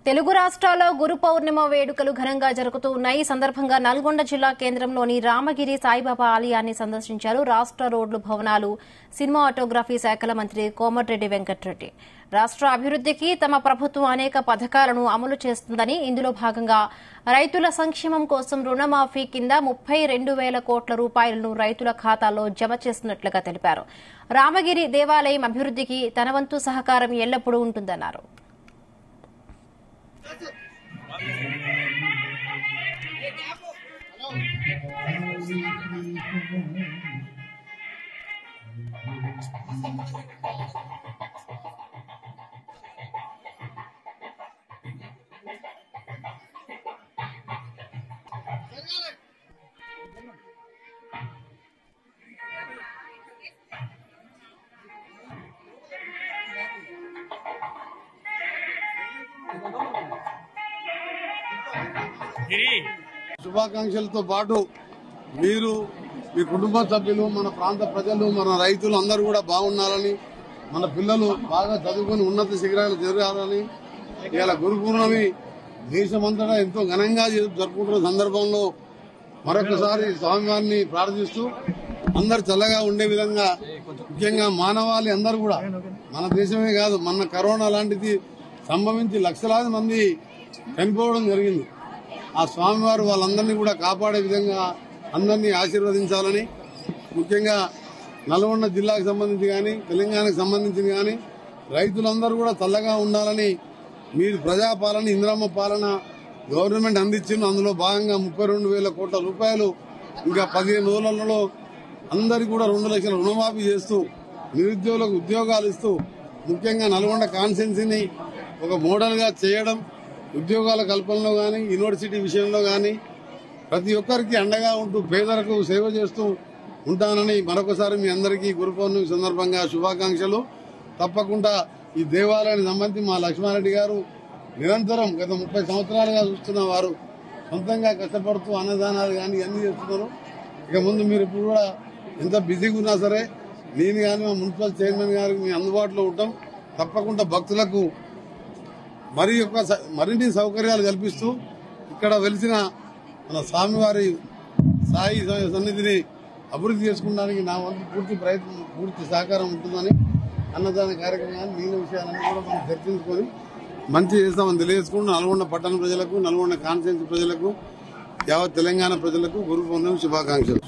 తెలుగు రాష్ట్రాల్లో గురు పౌర్ణిమ వేడుకలు ఘనంగా జరుగుతూ ఉన్నాయి. ఈ సందర్భంగా నల్గొండ జిల్లా కేంద్రంలోని రామగిరి సాయిబాబా ఆలయాన్ని సందర్శించారు రాష్ట్ర రోడ్లు, భవనాలు, సినిమాటోగ్రఫీ శాఖల మంత్రి కోమటిరెడ్డి వెంకటరెడ్డి. రాష్ట్ర అభివృద్ధికి తమ ప్రభుత్వం అనేక పథకాలను అమలు చేస్తుందని, ఇందులో భాగంగా రైతుల సంక్షేమం కోసం రుణమాఫీ కింద 32,000 కోట్ల రూపాయలను రైతుల ఖాతాల్లో జమ చేస్తున్నట్లుగా తెలిపారు. రామగిరి దేవాలయం అభివృద్ధికి తన వంతు సహకారం ఎల్లప్పుడూ ఉంటుందన్నారు. శుభాకాంక్షలతో పాటు మీరు, మీ కుటుంబ సభ్యులు, మన ప్రాంత ప్రజలు, మన రైతులు అందరూ కూడా బాగుండాలని, మన పిల్లలు బాగా చదువుకుని ఉన్నత శిఖరాలు చేరాలని, ఇలా గురు పూర్ణమి దేశమంతటా ఎంతో ఘనంగా జరుపుకుంటున్న సందర్భంలో మరొకసారి స్వామివారిని ప్రార్థిస్తూ అందరు చల్లగా ఉండే విధంగా, ముఖ్యంగా మానవాళి అందరూ కూడా, మన దేశమే కాదు, మన కరోనా లాంటిది సంభవించి లక్షలాది మంది చనిపోవడం జరిగింది. ఆ స్వామివారు వాళ్ళందరినీ కూడా కాపాడే విధంగా అందరినీ ఆశీర్వదించాలని, ముఖ్యంగా నల్గొండ జిల్లాకు సంబంధించి కానీ, తెలంగాణకు సంబంధించి కానీ రైతులందరూ కూడా చల్లగా ఉండాలని, మీరు ప్రజాపాలన, ఇందిరమ్మ పాలన గవర్నమెంట్ అందించింది. అందులో భాగంగా 32,000 కోట్ల రూపాయలు ఇంకా 15 రోజులలో అందరికీ కూడా 2 లక్షల రుణమాఫీ చేస్తూ, నిరుద్యోగులకు ఉద్యోగాలు ఇస్తూ, ముఖ్యంగా నల్గొండ కాన్స్టిట్యున్సీని ఒక మోడల్ గా చేయడం, ఉద్యోగాల కల్పనలో గాని, యూనివర్సిటీ విషయంలో గాని ప్రతి ఒక్కరికి అండగా ఉంటూ పేదలకు సేవ చేస్తూ ఉంటానని మరొకసారి మీ అందరికీ గురు పౌర్ణమి సందర్భంగా శుభాకాంక్షలు. తప్పకుండా ఈ దేవాలయానికి సంబంధించి మా లక్ష్మారెడ్డి గారు నిరంతరం గత 30 సంవత్సరాలుగా చూస్తున్న వారు, సొంతంగా కష్టపడుతూ అన్నదానాలు కానీ అన్ని చేస్తున్నారు. ఇక ముందు మీరు ఇప్పుడు కూడా ఎంత బిజీగా ఉన్నా సరే నేను కానీ మా మున్సిపల్ చైర్మన్ గారికి మీ అందుబాటులో ఉంటాం. తప్పకుండా భక్తులకు మరిన్ని సౌకర్యాలు కల్పిస్తూ ఇక్కడ వెలిసిన మన స్వామివారి సాయి సన్నిధిని అభివృద్ధి చేసుకోవడానికి నా వంతు పూర్తి సహకారం ఉంటుందని, అన్నదాన కార్యక్రమాన్ని మిగిలిన విషయాలన్నీ కూడా మనం చర్చించుకొని మంచి చేస్తామని తెలియజేసుకుంటూ నల్గొండ పట్టణ ప్రజలకు, నల్గొండ కాన్స్టిట్యున్సీ ప్రజలకు, యావత్ తెలంగాణ ప్రజలకు గురు పౌర్ణమి శుభాకాంక్షలు.